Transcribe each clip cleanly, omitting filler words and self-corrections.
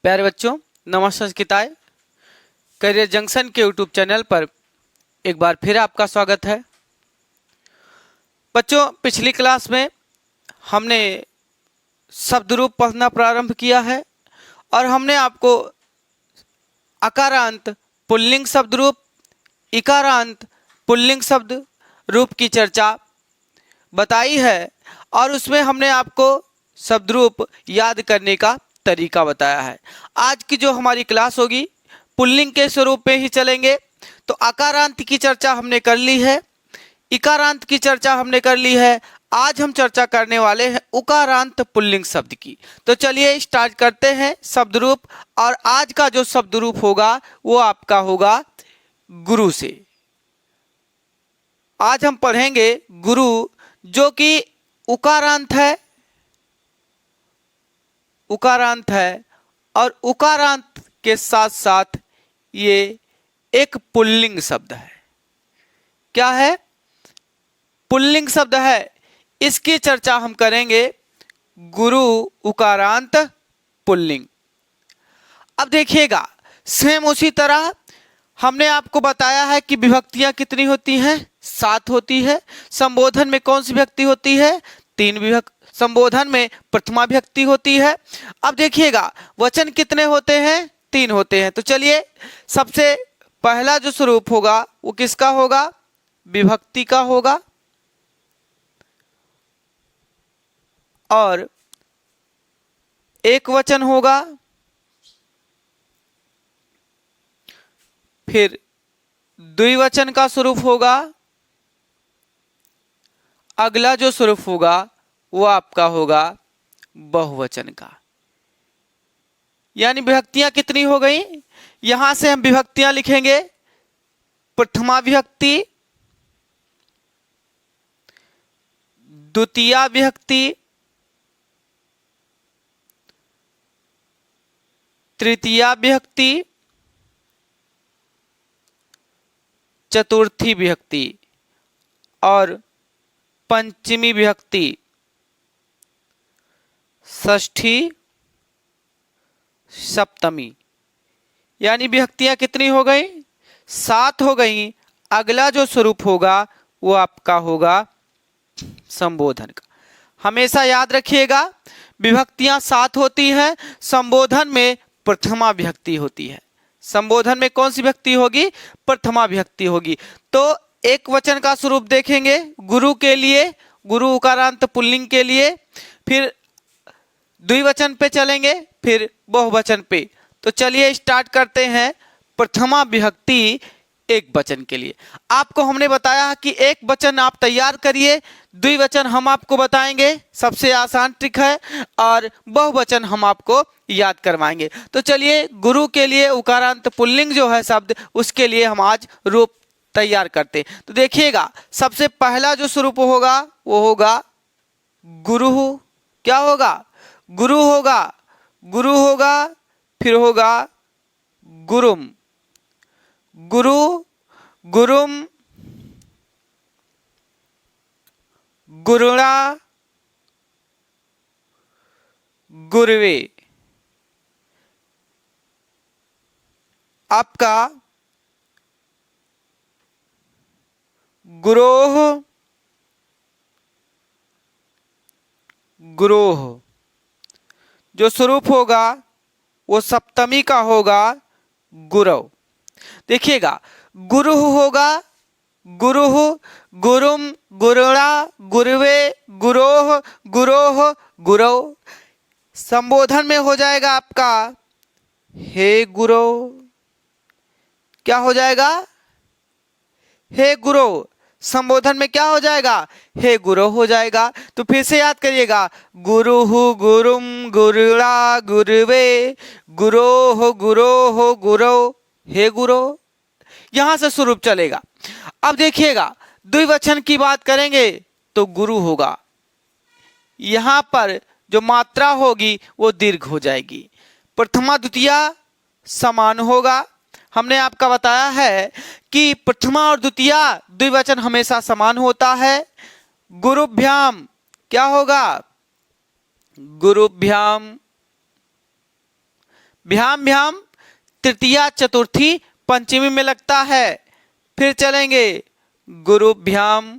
प्यारे बच्चों, नमस्कार। करियर जंक्शन के यूट्यूब चैनल पर एक बार फिर आपका स्वागत है। बच्चों, पिछली क्लास में हमने शब्द रूप पढ़ना प्रारंभ किया है और हमने आपको अकारांत पुल्लिंग शब्द रूप, इकारांत पुल्लिंग शब्द रूप की चर्चा बताई है और उसमें हमने आपको शब्द रूप याद करने का तरीका बताया है। आज की जो हमारी क्लास होगी पुल्लिंग के स्वरूप में ही चलेंगे। तो आकारांत की चर्चा हमने कर ली है, इकारांत की चर्चा हमने कर ली है। आज हम चर्चा करने वाले हैं उकारांत पुल्लिंग शब्द की। तो चलिए स्टार्ट करते हैं शब्द रूप। और आज का जो शब्द रूप होगा वो आपका होगा गुरु से। आज हम पढ़ेंगे गुरु, जो कि उकारांत है, उकारांत है और उकारांत के साथ साथ ये एक पुल्लिंग शब्द है। क्या है? पुल्लिंग शब्द है। इसकी चर्चा हम करेंगे गुरु उकारांत पुल्लिंग। अब देखिएगा, सेम उसी तरह हमने आपको बताया है कि विभक्तियां कितनी होती हैं? 7 होती है। संबोधन में कौन सी विभक्ति होती है? 3 संबोधन में प्रथमा विभक्ति होती है। अब देखिएगा, वचन कितने होते हैं? 3 होते हैं। तो चलिए, सबसे पहला जो स्वरूप होगा वो किसका होगा? विभक्ति का होगा। और एक वचन होगा, फिर द्विवचन का स्वरूप होगा, अगला जो स्वरूप होगा वो आपका होगा बहुवचन का। यानी विभक्तियां कितनी हो गई? यहां से हम विभक्तियां लिखेंगे। प्रथमा विभक्ति, द्वितीया विभक्ति, तृतीया विभक्ति, चतुर्थी विभक्ति और पंचमी विभक्ति, षष्ठी, सप्तमी। यानी विभक्तियां कितनी हो गई? 7 हो गई। अगला जो स्वरूप होगा वो आपका होगा संबोधन का। हमेशा याद रखिएगा, विभक्तियां 7 होती हैं। संबोधन में प्रथमा विभक्ति होती है। संबोधन में कौन सी विभक्ति होगी? प्रथमा विभक्ति होगी। तो एक वचन का स्वरूप देखेंगे गुरु के लिए, गुरु उकारांत पुल्लिंग के लिए, फिर द्विवचन पे चलेंगे, फिर बहुवचन पे। तो चलिए स्टार्ट करते हैं प्रथमा विभक्ति एक वचन के लिए। आपको हमने बताया कि एक वचन आप तैयार करिए, द्विवचन हम आपको बताएंगे, सबसे आसान ट्रिक है, और बहुवचन हम आपको याद करवाएंगे। तो चलिए, गुरु के लिए उकारांत पुल्लिंग जो है शब्द, उसके लिए हम आज रूप तैयार करते। तो देखिएगा, सबसे पहला जो स्वरूप होगा वो होगा गुरु। क्या होगा? गुरु होगा। गुरु होगा, फिर होगा गुरुम, गुरु, गुरुम, गुरुणा, गुरुवे। आपका गुरोह, गुरोह। जो स्वरूप होगा वो सप्तमी का होगा गुरव। देखिएगा, गुरु होगा, गुरुः, गुरुम, गुरुणा, गुरुवे, गुरोह, गुरोह, गुरव। संबोधन में हो जाएगा आपका हे गुरु। क्या हो जाएगा? हे गुरु। संबोधन में क्या हो जाएगा? हे गुरु हो जाएगा। तो फिर से याद करिएगा, गुरुहु, गुरुम, गुरुणा, गुरुवे, गुरोह, गुरोह, गुरव, हे गुरु। यहां से स्वरूप चलेगा। अब देखिएगा, द्विवचन की बात करेंगे तो गुरु होगा। यहां पर जो मात्रा होगी वो दीर्घ हो जाएगी। प्रथमा द्वितीया समान होगा। हमने आपका बताया है कि प्रथमा और द्वितीया द्विवचन हमेशा समान होता है। गुरुभ्याम क्या होगा? गुरुभ्याम। भ्याम भ्याम तृतीया चतुर्थी पंचमी में लगता है। फिर चलेंगे गुरुभ्याम,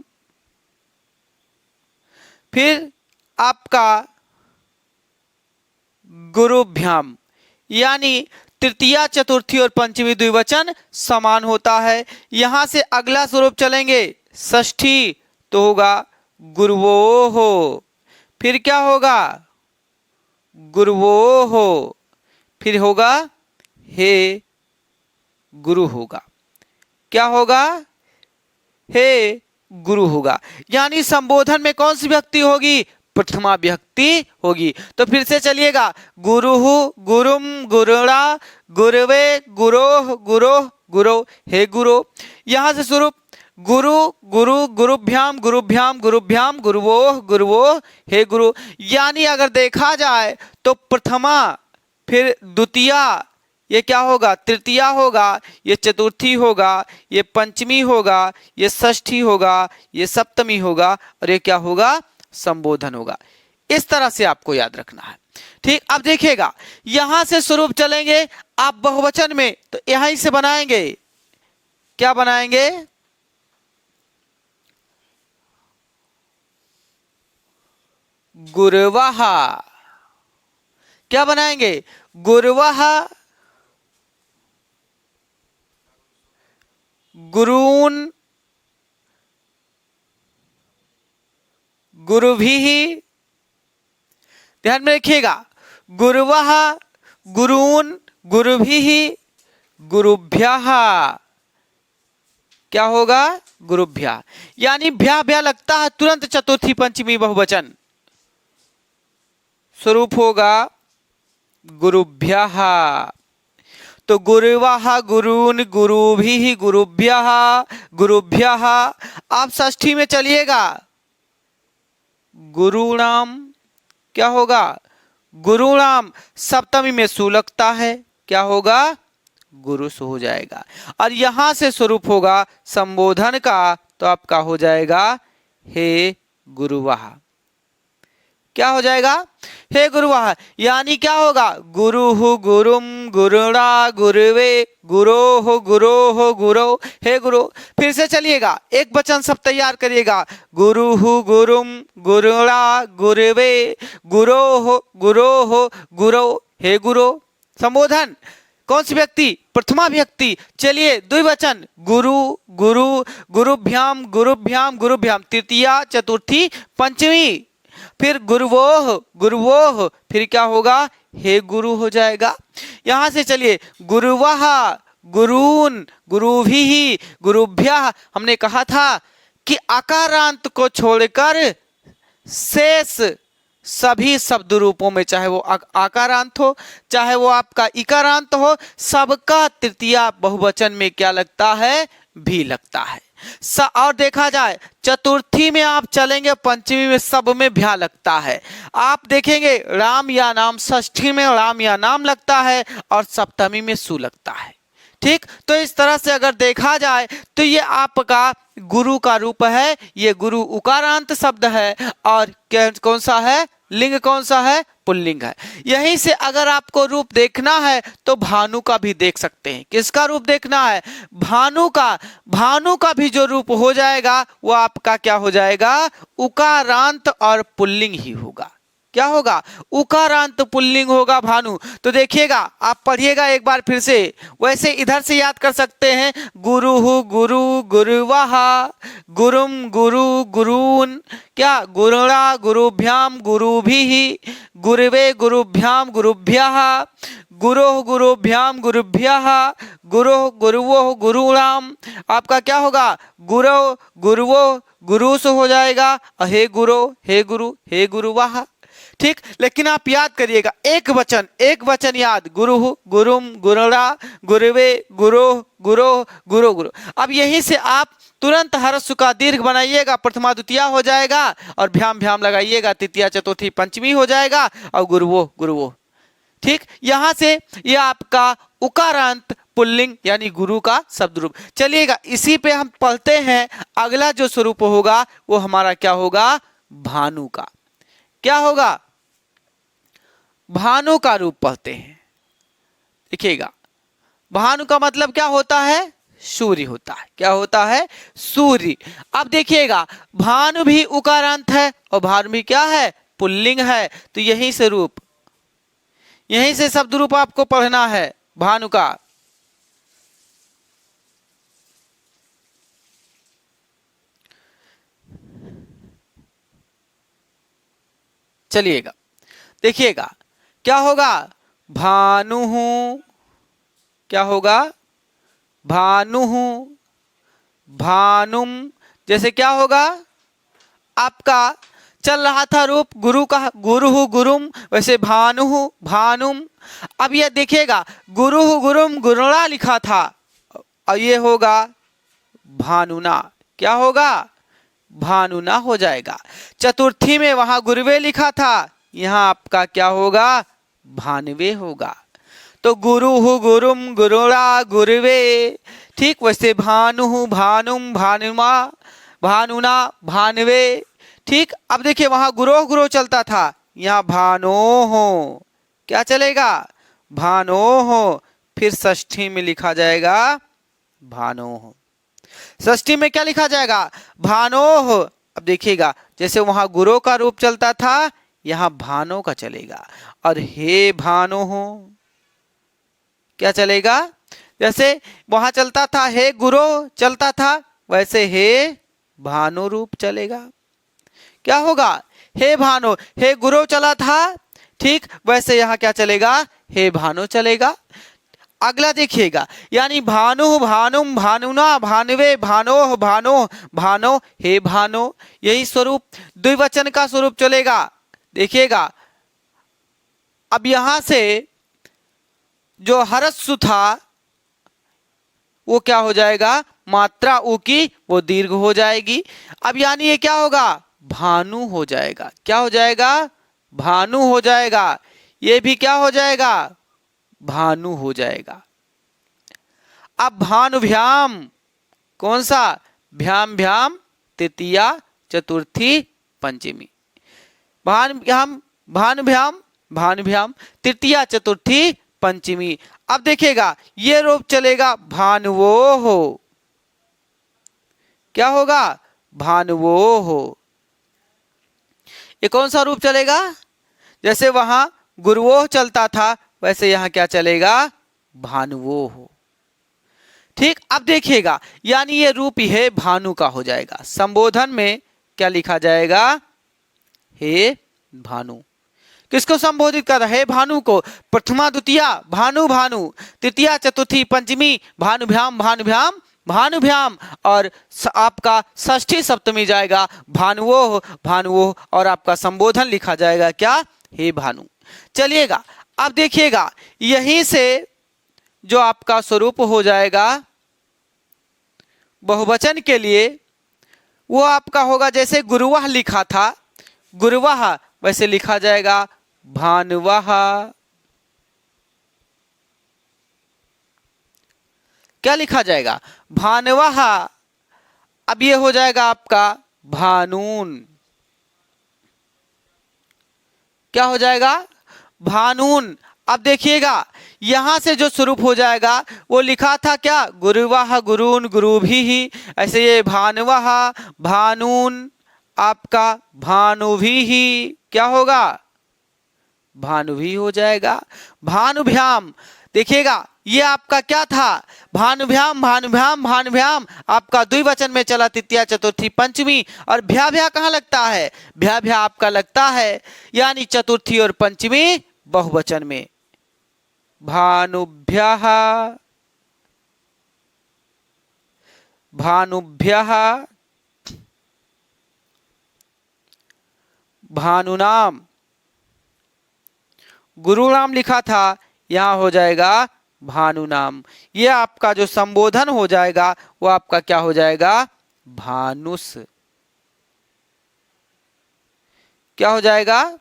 फिर आपका गुरुभ्याम, यानी तृतीया चतुर्थी और पंचमी द्विवचन समान होता है। यहां से अगला स्वरूप चलेंगे षष्ठी, तो होगा गुरुवोः। फिर क्या होगा गुरुवोः, फिर होगा हे गुरु होगा। क्या होगा हे गुरु होगा। यानी संबोधन में कौन सी विभक्ति होगी, प्रथमा विभक्ति होगी। तो फिर से चलिएगा गुरुः गुरुम गुरुणा गुरवे गुरोः गुरोः गुरो हे गुरो। यहां से स्वरूप गुरु गुरु गुरुभ्याम गुरुभ्याम गुरुभ्याम गुरुवोः गुरुवोः हे गुरु। यानी अगर देखा जाए तो प्रथमा, फिर द्वितीया, ये क्या होगा तृतीया होगा, ये चतुर्थी होगा, ये पंचमी होगा, ये षष्ठी होगा, ये सप्तमी होगा और ये क्या होगा संबोधन होगा। इस तरह से आपको याद रखना है। ठीक, अब देखिएगा यहां से स्वरूप चलेंगे आप बहुवचन में, तो यहीं से बनाएंगे। क्या बनाएंगे गुरवः। क्या बनाएंगे गुरवः, गुरून्, गुरुभिः। ध्यान में रखिएगा गुरवः गुरून् गुरुभिः गुरुभ्यः। क्या होगा गुरुभ्यः, यानी भ्या भ्या लगता है तुरंत चतुर्थी पंचमी बहुवचन, स्वरूप होगा गुरुभ्यः। तो गुरुवः गुरून् गुरुभिः गुरुभ्यः गुरुभ्यः। आप षष्ठी में चलिएगा गुरुणाम, क्या होगा गुरुणाम, सप्तमी में सु लगता है, क्या होगा गुरुसु हो जाएगा। और यहां से स्वरूप होगा संबोधन का, तो आपका हो जाएगा हे गुरुवः। क्या हो जाएगा हे गुरुवः, यानी क्या होगा गुरुः गुरुम गुरुणा गुरुवे गुरोः गुरोः गुरो हे गुरु। फिर से चलिएगा एक वचन सब तैयार करिएगा गुरुः गुरुम गुरुणा गुरुवे गुरोः गुरोः गुरो हे गुरु। संबोधन कौन सी व्यक्ति, प्रथमा व्यक्ति। चलिए द्विवचन गुरु गुरु गुरुभ्याम गुरुभ्याम गुरुभ्याम, तृतीया चतुर्थी पंचमी। फिर गुरुवोः गुरुवोः, फिर क्या होगा हे गुरु हो जाएगा। यहां से चलिए गुरुवः गुरून् गुरुभिः गुरुभ्यः। हमने कहा था कि आकारांत को छोड़कर शेष सभी शब्द रूपों में, चाहे वो आकारांत हो चाहे वो आपका इकारांत हो, सबका तृतीया बहुवचन में क्या लगता है भी लगता है। और देखा जाए चतुर्थी में आप चलेंगे पंचमी में सब में भ्या लगता है। आप देखेंगे राम या नाम, षष्ठी में राम या नाम लगता है और सप्तमी में सु लगता है। ठीक, तो इस तरह से अगर देखा जाए तो ये आपका गुरु का रूप है। ये गुरु उकारांत शब्द है और कौन सा है लिंग, कौन सा है पुल्लिंग है। यहीं से अगर आपको रूप देखना है तो भानु का भी देख सकते हैं। किसका रूप देखना है भानु का। भानु का भी जो रूप हो जाएगा वो आपका क्या हो जाएगा उकारांत और पुल्लिंग ही होगा। क्या होगा उकारांत पुल्लिंग होगा भानु। तो देखिएगा आप पढ़िएगा एक बार फिर से, वैसे इधर से याद कर सकते हैं गुरुः गुरु गुरुवः गुरुम गुरु गुरून्, क्या गुरुणा गुरुभ्याम गुरुभिः गुरुवे गुरुभ्याम गुरुभ्यः गुरोः गुरुभ्याम गुरुभ्यः गुरोः गुरुवोः गुरुणाम। आपका क्या होगा गुरो गुरुवो गुरुसु हो जाएगा, हे गुरु हे गुरु हे गुरुवः। ठीक, लेकिन आप याद करिएगा एक वचन याद गुरुः गुरुम गुरुणा गुरुवे गुरोः गुरोः गुरो गुरु। अब यहीं से आप तुरंत हर्ष का दीर्घ बनाइएगा, प्रथमा द्वितीया हो जाएगा और भ्याम भ्याम लगाइएगा, तृतीया चतुर्थी पंचमी हो जाएगा और गुरुवो गुरुवो। ठीक, यहां से यह आपका उकारांत पुल्लिंग यानी गुरु का शब्द रूप। चलिएगा इसी पे हम पढ़ते हैं अगला जो स्वरूप होगा वो हमारा क्या होगा भानु का। क्या होगा भानु का रूप पढ़ते हैं। देखिएगा, भानु का मतलब क्या होता है? सूर्य होता है। क्या होता है? सूर्य। अब देखिएगा, भानु भी उकारांत है और भानु भी क्या है? पुल्लिंग है। तो यहीं से रूप, यहीं से शब्द रूप आपको पढ़ना है भानु का। चलिएगा, देखिएगा क्या होगा? भानु, क्या होगा? भानु, भानुम। जैसे क्या होगा? आपका चल रहा था रूप गुरु का, गुरु गुरुम, वैसे भानु भानुम। अब ये देखिएगा, गुरु गुरुम गुरुणा लिखा था और ये होगा भानुना। क्या होगा? भानुना हो जाएगा। चतुर्थी में वहां गुरुवे लिखा था, यहाँ आपका क्या होगा? भानवे होगा। तो गुरु गुरुम गुरुड़ा गुरुवे, ठीक वैसे भानु भानुम भानुमा भानुना भानवे, ठीक। अब देखिए वहां गुरो गुरो चलता था, यहाँ भानो हो, क्या चलेगा? भानो हो। फिर षष्ठी में लिखा जाएगा भानो हो। षष्ठी में क्या लिखा जाएगा? भानो हो। अब देखिएगा, जैसे वहां गुरो का रूप चलता था, यहाँ भानो का चलेगा। और हे भानो हो, क्या चलेगा? जैसे वहां चलता था हे गुरो चलता था, वैसे हे भानु रूप चलेगा। क्या होगा? हे भानु, हे गुरु चला था, ठीक वैसे यहाँ क्या चलेगा? हे भानु चलेगा। अगला देखिएगा, यानी भानु भानुम भानुना भानुवे भानो भानो भानो हे भानो, यही स्वरूप द्विवचन का स्वरूप चलेगा। देखिएगा, अब यहां से जो हरस्सु था वो क्या हो जाएगा? मात्रा उ की वो दीर्घ हो जाएगी। अब यानी ये क्या होगा? भानु हो जाएगा। क्या हो जाएगा? भानु हो जाएगा। ये भी क्या हो जाएगा? भानु हो जाएगा। अब भानुभ्याम, कौन सा? भ्याम भ्याम तृतीया चतुर्थी पंचमी। भानुभ्याम भानुभ्याम भानुभ्याम तृतीया चतुर्थी पंचमी। अब देखिएगा, ये रूप चलेगा भानुवो हो। क्या होगा? भानुवो हो। ये कौन सा रूप चलेगा? जैसे वहां गुरुवो चलता था, वैसे यहां क्या चलेगा? भानुवो हो। ठीक। अब देखिएगा, यानी ये रूप ही है भानु का हो जाएगा। संबोधन में क्या लिखा जाएगा? हे भानु। किसको संबोधित कर रहा है? भानु को। प्रथमा द्वितीया भानु भानु, तृतीया चतुर्थी पंचमी भानुभ्याम भानुभ्याम भानुभ्याम, और आपका षष्ठी सप्तमी जाएगा भानुवो भानुवो, और आपका संबोधन लिखा जाएगा क्या? हे भानु। चलिएगा, अब देखिएगा, यहीं से जो आपका स्वरूप हो जाएगा बहुवचन के लिए, वो आपका होगा जैसे गुरुवाह लिखा था, गुरुवाह, वैसे लिखा जाएगा भानुवाह। क्या लिखा जाएगा? भानुवाह। अब ये हो जाएगा आपका भानून। क्या हो जाएगा? भानून। अब देखिएगा, यहां से जो स्वरूप हो जाएगा वो लिखा था क्या? गुरुवाह गुरून गुरुभी ही, ऐसे ये भानुवाह भानून, आपका भानुभी ही क्या होगा? भानुभी हो जाएगा। भानुभ्याम, देखिएगा ये आपका क्या था? भानुभ्याम भानुभ्याम भानुभ्याम, आपका द्विवचन में चला तृतीया चतुर्थी पंचमी, और भ्या भ्या कहाँ लगता है? भ्या भ्या आपका लगता है यानी चतुर्थी और पंचमी बहुवचन में। भानुभ्यः भानुभ्यः भानुनाम। गुरुनाम लिखा था, यहां हो जाएगा भानुनाम। ये आपका जो संबोधन हो जाएगा वो आपका क्या हो जाएगा? भानुस। क्या हो जाएगा?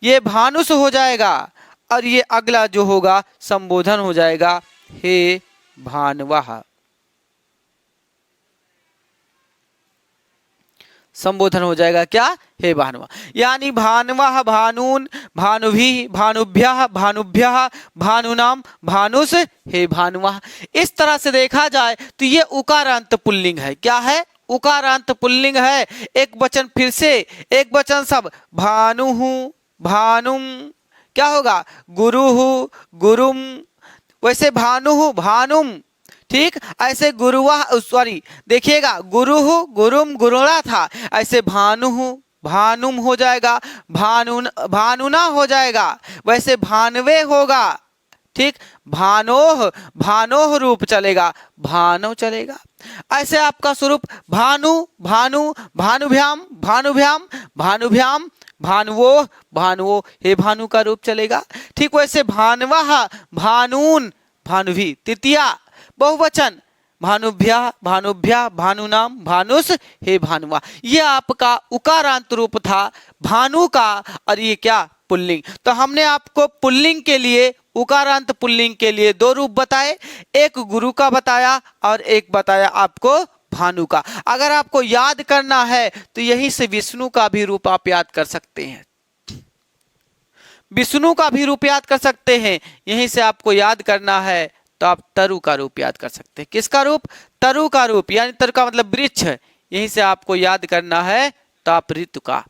ये भानुस हो जाएगा। और ये अगला जो होगा संबोधन हो जाएगा हे भानुवाह। संबोधन हो जाएगा क्या, हे भानुमा। यानी भानवः भानून भानुभिः भानुभ्यः भानुभ्यः भानुनाम भानुस हे भानुमः। इस तरह से देखा जाए तो ये उकारांत पुल्लिंग है। क्या है, उकारांत पुल्लिंग है। एक वचन फिर से, एक वचन सब, भानुहु भानुम, क्या होगा, गुरुहु गुरुम, वैसे भानुहु भानुम, ठीक। ऐसे गुरुवाह, सॉरी देखिएगा, गुरुहु गुरुम गुरुड़ा था, ऐसे भानुहु भानुम हो जाएगा, भानुना हो जाएगा, वैसे भानवे होगा, ठीक। भानोह भानोह रूप चलेगा, भानो चलेगा। ऐसे आपका स्वरूप भानु भानु भानुभ्याम भानुभ्याम भानुभ्याम भानुवो भानुवो हे भानु का रूप चलेगा, ठीक। वैसे भानवः भानून भानुभी, तृतीया बहुवचन, भानुभ्या भानुभ्या भानुनाम भानुस हे भानुवा। ये आपका उकारांत रूप था भानु का, और ये क्या, पुल्लिंग। तो हमने आपको पुल्लिंग के लिए, उकारांत पुल्लिंग के लिए दो रूप बताए, एक गुरु का बताया और एक बताया आपको भानु का। अगर आपको याद करना है तो यहीं से विष्णु का भी रूप आप याद कर सकते हैं, विष्णु का भी रूप याद कर सकते हैं। यहीं से आपको याद करना है तो आप तरु का रूप याद कर सकते हैं। किसका रूप, तरु का रूप, यानी तरु का मतलब वृक्ष। यहीं से आपको याद करना है तो आप ऋतु का,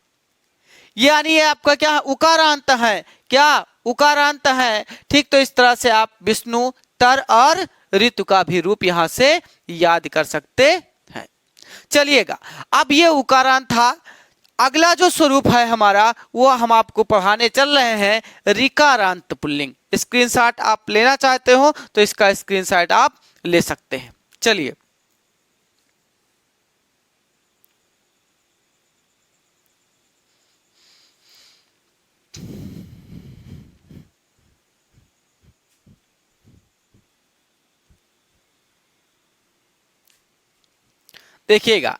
यानी ये आपका क्या, उकारांत है, क्या, उकारांत है, ठीक। तो इस तरह से आप विष्णु, तर और ऋतु का भी रूप यहां से याद कर सकते हैं। चलिएगा, अब ये उकारांत था। अगला जो स्वरूप है हमारा, वो हम आपको पढ़ाने चल रहे हैं ऋकारांत पुल्लिंग। स्क्रीनशॉट आप लेना चाहते हो तो इसका स्क्रीनशॉट आप ले सकते हैं। चलिए, देखिएगा,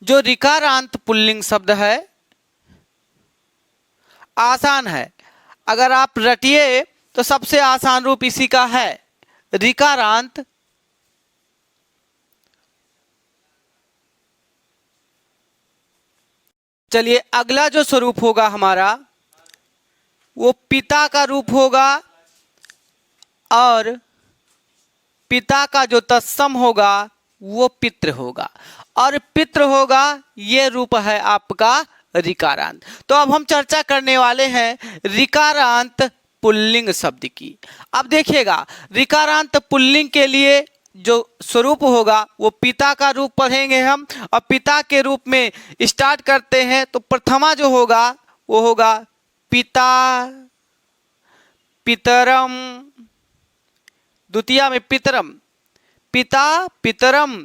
जो ऋकारांत पुल्लिंग शब्द है आसान है। अगर आप रटिए तो सबसे आसान रूप इसी का है, ऋकारांत चलिए, अगला जो स्वरूप होगा हमारा वो पिता का रूप होगा, और पिता का जो तत्सम होगा वो पितृ होगा, और पितृ होगा, ये रूप है आपका ऋकारांत। तो अब हम चर्चा करने वाले हैं ऋकारांत पुल्लिंग शब्द की। अब देखिएगा, ऋकारांत पुल्लिंग के लिए जो स्वरूप होगा वो पिता का रूप पढ़ेंगे हम, और पिता के रूप में स्टार्ट करते हैं। तो प्रथमा जो होगा वो होगा पिता पितरम, द्वितीया में पितरम, पिता पितरम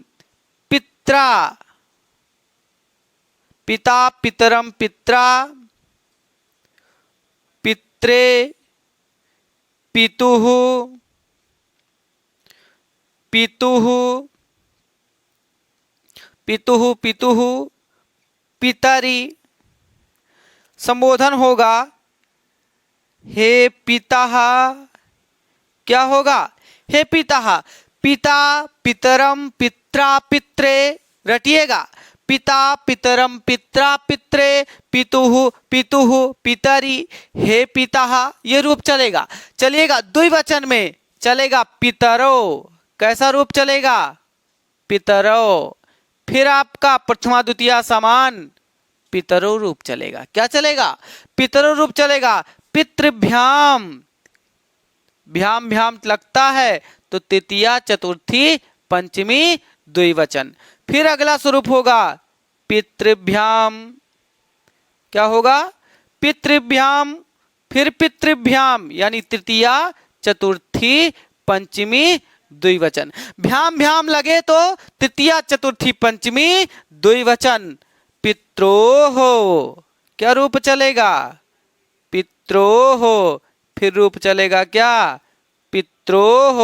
पित्रा, पिता पितरम पित्रा, पित्रे पितुः पितुः पितुः पितुः पितरी। संबोधन होगा हे पिता, क्या होगा, हे पिता, पिता पितरम पित्रा पित्रे, रटिएगा, पिता पितरम पित्रा पित्रे पितुः पितुः पितरी हे पिता, ये रूप चलेगा। चलिएगा, द्विवचन में चलेगा पितरो, कैसा रूप चलेगा, पितरो। फिर आपका प्रथमा द्वितीया समान पितरो रूप चलेगा, क्या चलेगा, पितरो रूप चलेगा। पितृभ्याम, भ्याम भ्याम लगता है तो तृतीया चतुर्थी पंचमी द्विवचन। फिर अगला स्वरूप होगा पितृभ्याम, क्या होगा, पितृभ्याम, फिर पितृभ्याम यानी तृतीया चतुर्थी पंचमी द्विवचन। भ्याम भ्याम लगे तो तृतीया चतुर्थी पंचमी द्विवचन। पित्रोः, क्या रूप चलेगा, पित्रोः, फिर रूप चलेगा क्या, पित्रोः।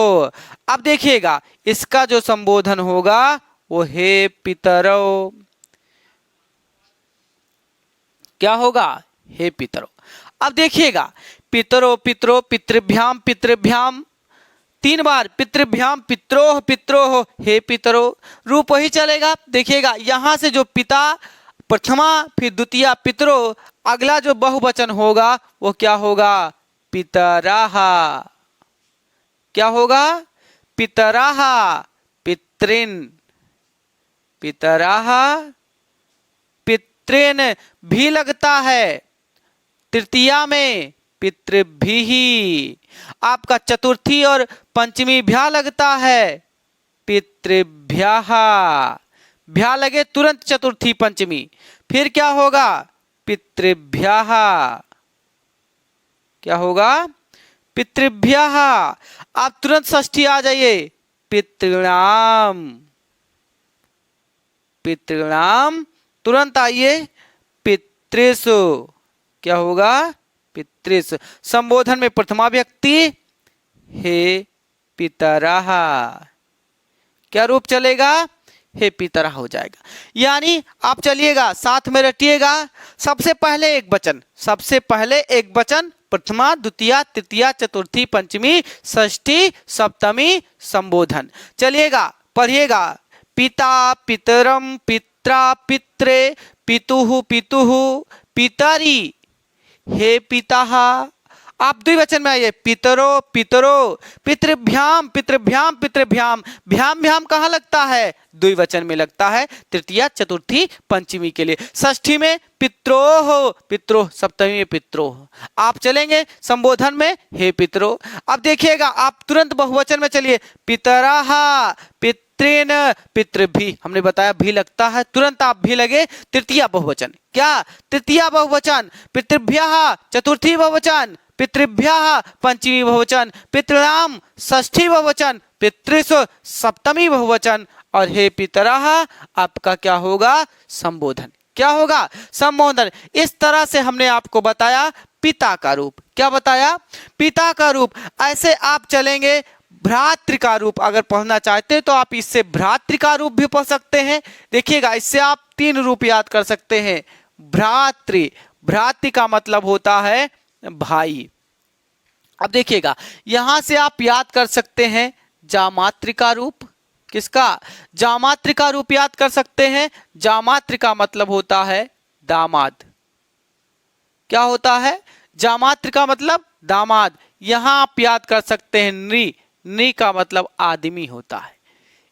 अब देखिएगा, इसका जो संबोधन होगा वो हे पितरो, क्या होगा, हे पितरो। अब देखिएगा, पितरो पितरो पितृभ्याम पितृभ्याम, तीन बार पितृभ्याम पित्रोह पित्रोह हे पितरो, रूप वही चलेगा। देखिएगा, यहां से जो पिता प्रथमा फिर द्वितीया पितरो, अगला जो बहुवचन होगा वो क्या होगा? पितराः। क्या होगा? पितराः, पितृन, पितराः पितृन भी लगता है तृतीया में पितृभिः। आपका चतुर्थी और पंचमी भ्या लगता है पितृभ्यः। भ्या लगे तुरंत चतुर्थी पंचमी, फिर क्या होगा? पितृभ्यः। क्या होगा? पितृभ्यः। आप तुरंत षष्ठी आ जाइए, पितृणाम, पितृणाम तुरंत आइए, पितृसु। क्या होगा? पितृसु। संबोधन में प्रथमा व्यक्ति हे पितरः, क्या रूप चलेगा? हे पितरः हो जाएगा। यानी आप चलिएगा साथ में रटिएगा, सबसे पहले एक वचन, सबसे पहले एक वचन, प्रथमा द्वितीया तृतीया चतुर्थी पंचमी षष्ठी सप्तमी संबोधन। चलिएगा पढ़िएगा, पिता पितरम पित्रा पित्रे पितुः पितुः पितरी हे पिताः। आप द्विवचन में आइए, पितरो पितरो, पितृभ्याम पितृभ्याम पितृभ्याम। भ्याम भ्याम कहाँ लगता है? द्विवचन में लगता है, तृतीया चतुर्थी पंचमी के लिए। षष्ठी में पित्रोह, पित्रोह, सप्तमी में पित्रोह। आप चलेंगे संबोधन में हे पितरो। अब देखिएगा आप तुरंत बहुवचन में चलिए, पितराः पितृन पितृभि। हमने बताया भी लगता है, तुरंत आप भी लगे, तृतीया बहुवचन। क्या? तृतीया बहुवचन। पितृभ्यः चतुर्थी बहुवचन, पितृभ्यः पंचमी बहुवचन, पितृणाम षष्ठी बहुवचन, पितृसु सप्तमी बहुवचन, और हे पितरः आपका क्या होगा? संबोधन। क्या होगा? संबोधन। इस तरह से हमने आपको बताया पिता का रूप। क्या बताया? पिता का रूप। ऐसे आप चलेंगे भ्रातृ का रूप। अगर पढ़ना चाहते हैं तो आप इससे भ्रातृ का रूप भी पढ़ सकते हैं। देखिएगा, इससे आप 3 रूप याद कर सकते हैं। भ्रातृ, भ्रातृ का मतलब होता है भाई। अब देखिएगा, यहां से आप याद कर सकते हैं जामातृ का रूप। किसका? जामातृ का रूप याद कर सकते हैं। जामातृ का मतलब होता है दामाद। क्या होता है? जामातृ का मतलब दामाद। यहां आप याद कर सकते हैं नृ, नृ का मतलब आदमी होता है।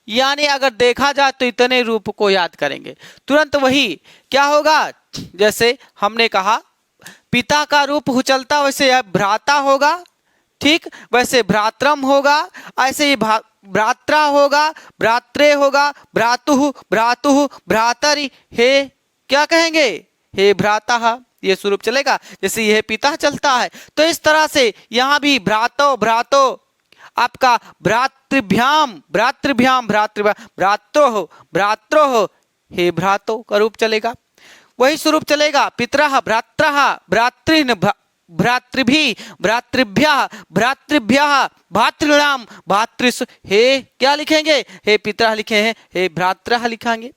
यानी अगर देखा जाए तो इतने रूप को याद करेंगे तुरंत वही क्या होगा? जैसे हमने कहा पिता का रूप हुचलता, वैसे यह भ्राता होगा, ठीक, वैसे भ्रात्रम होगा, ऐसे ही भ्रात्रा होगा, भ्रात्रे होगा, भ्रातुः भ्रातुः भ्रातरि, हे क्या कहेंगे? हे भ्राता। ये स्वरूप चलेगा, जैसे यह पिता चलता है। तो इस तरह से यहाँ भी भ्रातो भ्रातो, आपका भ्रातृभ्याम भ्रातृभ्याम भ्रातृभ्याम, भ्रात्रोः भ्रात्रोः, हे भ्रातो का रूप चलेगा। वही स्वरूप चलेगा पितरः भ्रात्रः भ्रातृन् भ्रातृभि भ्रातृभ्यः भ्रातृभ्यः, भातृणाम भातृसु, हे क्या लिखेंगे? हे पितरः लिखे हैं, हे भ्रातरः लिखेंगे।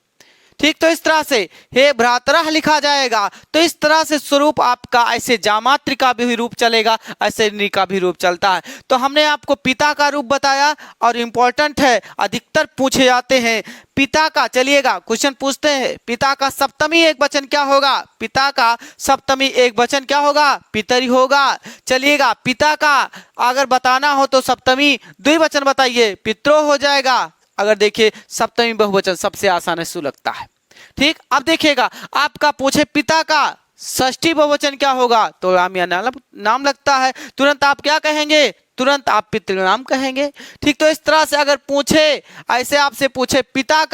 ठीक, तो इस तरह से हे भ्रातरः लिखा जाएगा। तो इस तरह से स्वरूप आपका ऐसे जामातृ का भी रूप चलेगा, ऐसे नृ का भी रूप चलता है। तो हमने आपको पिता का रूप बताया, और इम्पोर्टेंट है, अधिकतर पूछे जाते हैं पिता का। चलिएगा क्वेश्चन पूछते हैं, पिता का सप्तमी एक वचन क्या होगा? पिता का सप्तमी एक वचन क्या होगा? पितरी होगा। चलिएगा पिता का अगर बताना हो तो सप्तमी द्विवचन बताइए, पित्रो हो जाएगा। अगर देखिए सप्तमी बहुवचन सबसे आसान है, सुलगता है। ठीक, अब देखिएगा आपका पूछे पिता का षष्ठी बहुवचन क्या होगा? तो राम या नाम लगता है, तुरंत आप क्या कहेंगे? तुरंत आप पितृनाम कहेंगे। ठीक, तो इस तरह से अगर पूछे, ऐसे आपसे पूछे पिता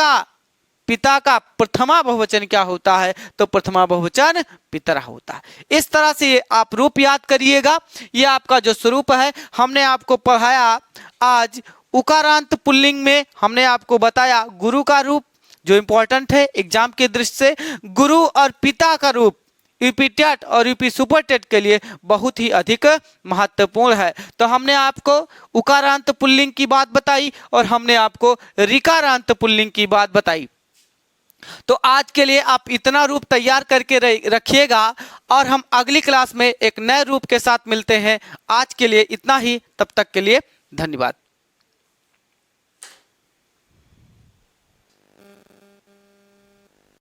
का प्रथमा बहुवचन क्या होता है? तो प्रथमा बहुवचन पितरः होता है। इस तरह से आप रूप याद करिएगा। ये आपका जो स्वरूप है, हमने आपको पढ़ाया आज उकारांत पुल्लिंग में। हमने आपको बताया गुरु का रूप, जो इंपॉर्टेंट है एग्जाम के दृष्टि से। गुरु और पिता का रूप यूपी टेट और यूपी सुपर टेट के लिए बहुत ही अधिक महत्वपूर्ण है। तो हमने आपको उकारांत पुल्लिंग की बात बताई, और हमने आपको ऋकारांत पुल्लिंग की बात बताई। तो आज के लिए आप इतना रूप तैयार करके रखिएगा, और हम अगली क्लास में एक नए रूप के साथ मिलते हैं। आज के लिए इतना ही, तब तक के लिए धन्यवाद।